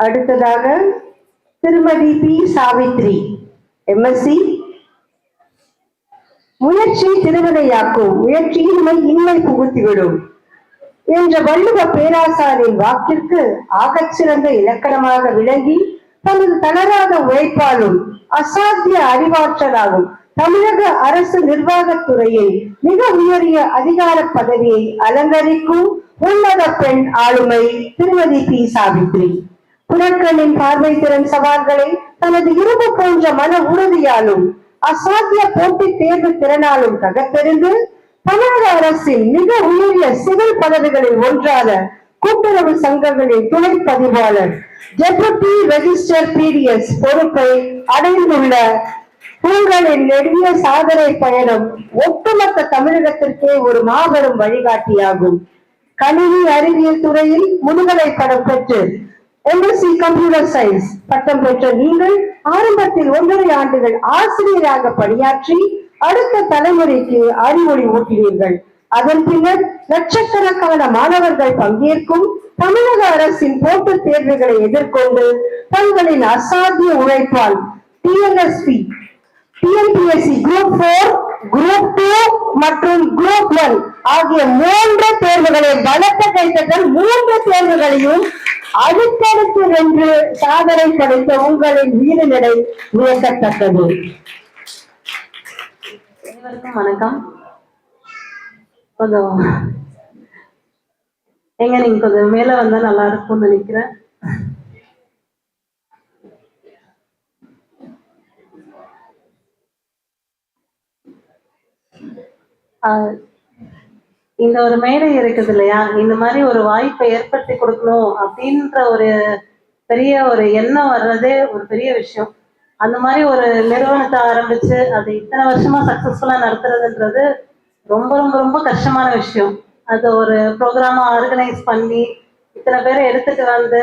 அடுத்ததாக திருமதி B Savitri, MSc. முயற்சி திருவினையாக்கும், முயற்சியின்மை இன்மை புகுத்திவிடும் என்ற வள்ளுவ பேராசாரின் வாக்கிற்கு ஆகச்சிறந்த இலக்கணமாக விளங்கி தனது தளராத உழைப்பாலும் அசாத்திய அறிவாற்றலாகும் தமிழக அரசு நிர்வாகத்துறையில் மிக உயரிய அதிகார பதவியை அலங்கரிக்கும் உன்னத பெண் ஆளுமை திருமதி பி சாவித்ரி. புறக்கண்ணின் பார்வை திறன் சவால்களை தனது இரும்பு போன்ற மன உறுதியாலும் அசாத்திய போட்டி தேர்வு திறனாலும் தகர்த்தெறிந்து தமிழக அரசின் மிக உயரிய சிவில் பதவிகளில் ஒன்றான கூட்டுறவு சங்கங்களின் துணை பதிவாளர் டெபுட்டி ரெஜிஸ்டர் பிடிஎஸ் பொறுப்பை அடைந்துள்ள உங்களின் நெடிய சாதனை பயணம் ஒட்டுமொத்த தமிழகத்திற்கே ஒரு மாபெரும் வழிகாட்டியாகும். கணினி அறிவியல் துறையில் முதுகலை பட்டம் பெற்று எம்எஸ்சி கம்ப்யூட்டர் சயின்ஸ் பட்டம் பெற்ற நீங்கள் ஆரம்பத்தில் 1.5 ஆண்டுகள் ஆசிரியராக பணியாற்றி அடுத்த தலைமுறைக்கு அறிவொளி ஊட்டினீர்கள். அதன் பின்னர் லட்சக்கணக்கான மாணவர்கள் பங்கேற்கும் தமிழக அரசின் போட்டித் தேர்வுகளை எதிர்கொண்டு தங்களின் அசாத்திய உழைப்பால் டிஎன்எஸ்பி, டிஎன்பிஎஸ்சி குரூப் 4, குரூப் 2 மற்றும் குரூப் 1 ஆகிய 3 தேர்வுகளை பலத்த கைத்தட்டல் 3 தேர்வுகளையும் அடுத்தடுத்து வென்று சாதனை படைத்த உங்களின் வீரநடை வியக்கத்தக்கது. அனைவருக்கும் வணக்கம். கொஞ்சம் நீங்க கொஞ்சம் மேல வந்தா நல்லா இருக்கும்னு நினைக்கிறேன். இந்த ஒரு மேடை இருக்குது இல்லையா, இந்த மாதிரி ஒரு வாய்ப்பை ஏற்படுத்தி கொடுக்கணும் அப்படின்ற ஒரு பெரிய ஒரு எண்ணம் வர்றதே ஒரு பெரிய விஷயம். அந்த மாதிரி ஒரு நிறுவனத்தை ஆரம்பிச்சு அது இத்தனை வருஷமா சக்சஸ்ஃபுல்லா நடத்துறதுன்றது ரொம்ப ரொம்ப ரொம்ப கஷ்டமான விஷயம். அது ஒரு ப்ரோக்ராமா ஆர்கனைஸ் பண்ணி இத்தனை பேரை எடுத்துட்டு வந்து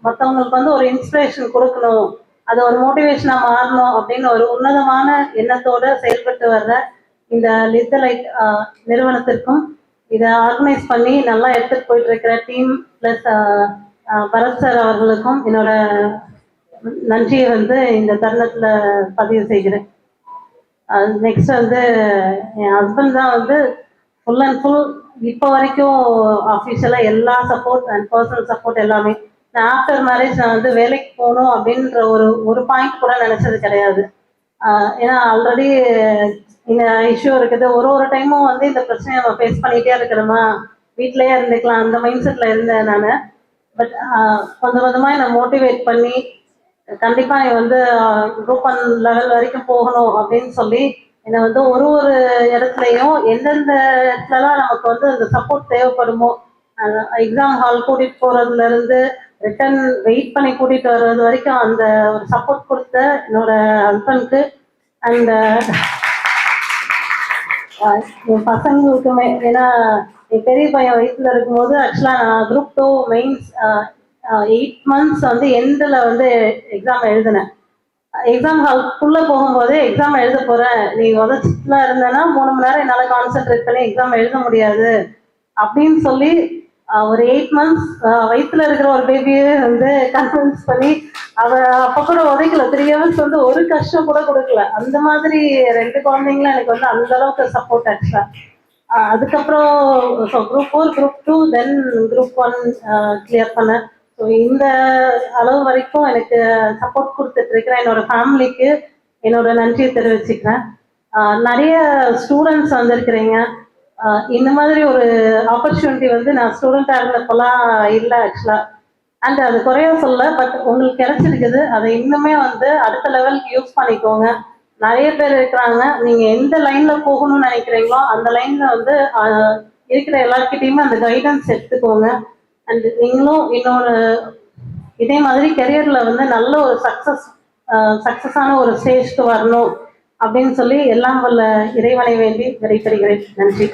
மற்றவங்களுக்கு வந்து ஒரு இன்ஸ்பிரேஷன் கொடுக்கணும், அது ஒரு மோட்டிவேஷனா மாறணும் அப்படின்னு ஒரு உன்னதமான எண்ணத்தோட செயல்பட்டு வர்ற இந்த லித்தலைட் நிறுவனத்திற்கும் இதை ஆர்கனைஸ் பண்ணி நல்லா எடுத்துட்டு போயிட்டு இருக்கிற டீம் பிளஸ் பரத் சார் அவர்களுக்கும் என்னோட நன்றியை வந்து இந்த தருணத்துல பதிவு செய்கிறேன். நெக்ஸ்ட் வந்து என் ஹஸ்பண்ட் தான் வந்து ஃபுல் அண்ட் ஃபுல் இப்போ வரைக்கும் ஆஃபீஷியலா எல்லா சப்போர்ட் அண்ட் பர்சனல் சப்போர்ட் எல்லாமே. நான் ஆஃப்டர் மேரேஜ் நான் வந்து வேலைக்கு போகணும் அப்படின்ற ஒரு பாயிண்ட் கூட நினைச்சது கிடையாது. ஏன்னா ஆல்ரெடி இந்த இஷ்யூ இருக்குது, ஒரு டைமும் வந்து இந்த பிரச்சனையை நம்ம ஃபேஸ் பண்ணிகிட்டே இருக்கிறோமா, வீட்டிலேயே இருந்துக்கலாம் அந்த மைண்ட் செட்டில் இருந்தேன் நான். பட் கொஞ்சம் கொஞ்சமாக என்னை மோட்டிவேட் பண்ணி கண்டிப்பாக நீ வந்து குரூப் 1 லெவல் வரைக்கும் போகணும் அப்படின்னு சொல்லி என்னை வந்து ஒரு இடத்துலையும் எந்தெந்த இடத்துலலாம் நமக்கு வந்து அந்த சப்போர்ட் தேவைப்படுமோ, எக்ஸாம் ஹால் கூட்டிகிட்டு போகிறதுலேருந்து ரிட்டன் வெயிட் பண்ணி கூட்டிகிட்டு வர்றது வரைக்கும் அந்த ஒரு சப்போர்ட் கொடுத்த என்னோட ஹஸ்பண்ட்க்கு அண்ட் என் பசங்களுக்குமே. ஏன்னா என் பெரிய பையன் வயசுல இருக்கும்போது ஆக்சுவலாக நான் குரூப் 2 மெயின்ஸ் 8 months வந்து எண்டில் வந்து எக்ஸாம் எழுதினேன். எக்ஸாம் ஹால்குள்ளே போகும்போது எக்ஸாம் எழுத போகிறேன், நீ உதச்சிட்டுலாம் இருந்தேன்னா 3 மணி நேரம் என்னால் கான்சென்ட்ரேட் பண்ணி எக்ஸாம் எழுத முடியாது அப்படின்னு சொல்லி ஒரு 8 months வயிற்றுல இருக்கிற ஒரு பேபியை வந்து கன்வின்ஸ் பண்ணி அப்போ கூட உதைக்கல. 3 hours வந்து ஒரு கஷ்டம் கூட கொடுக்கல. அந்த மாதிரி 2 குழந்தைங்களும் எனக்கு வந்து அந்த அளவுக்கு சப்போர்ட் ஆக்சுவலா. அதுக்கப்புறம் குரூப் 4, குரூப் 2, தென் குரூப் 1 கிளியர் பண்ணேன். ஸோ இந்த அளவு வரைக்கும் எனக்கு சப்போர்ட் கொடுத்துட்டு இருக்கிறேன் என்னோட ஃபேமிலிக்கு என்னோட நன்றியை தெரிவிச்சுக்கிறேன். நிறைய ஸ்டூடெண்ட்ஸ் வந்திருக்கிறீங்க. இந்த மாதிரி ஒரு ஆப்பர்ச்சுனிட்டி வந்து நான் ஸ்டூடெண்டாக இருந்தப்பெல்லாம் இல்லை ஆக்சுவலா. அண்ட் அது குறைய சொல்ல, பட் உங்களுக்கு கிடைச்சிருக்குது, அதை இன்னுமே வந்து அடுத்த லெவலுக்கு யூஸ் பண்ணிக்கோங்க. நிறைய பேர் இருக்கிறாங்க, நீங்க எந்த லைன்ல போகணும்னு நினைக்கிறீங்களோ அந்த லைன்ல வந்து இருக்கிற எல்லாருக்கிட்டையுமே அந்த கைடன்ஸ் எடுத்துக்கோங்க. அண்ட் நீங்களும் இன்னொரு இதே மாதிரி கெரியர்ல வந்து நல்ல ஒரு சக்சஸான ஒரு ஸ்டேஜ்க்கு வரணும் அப்படின்னு சொல்லி எல்லாம் வல்ல இறைவனை வேண்டி விடைபெறுகிறேன். நன்றி.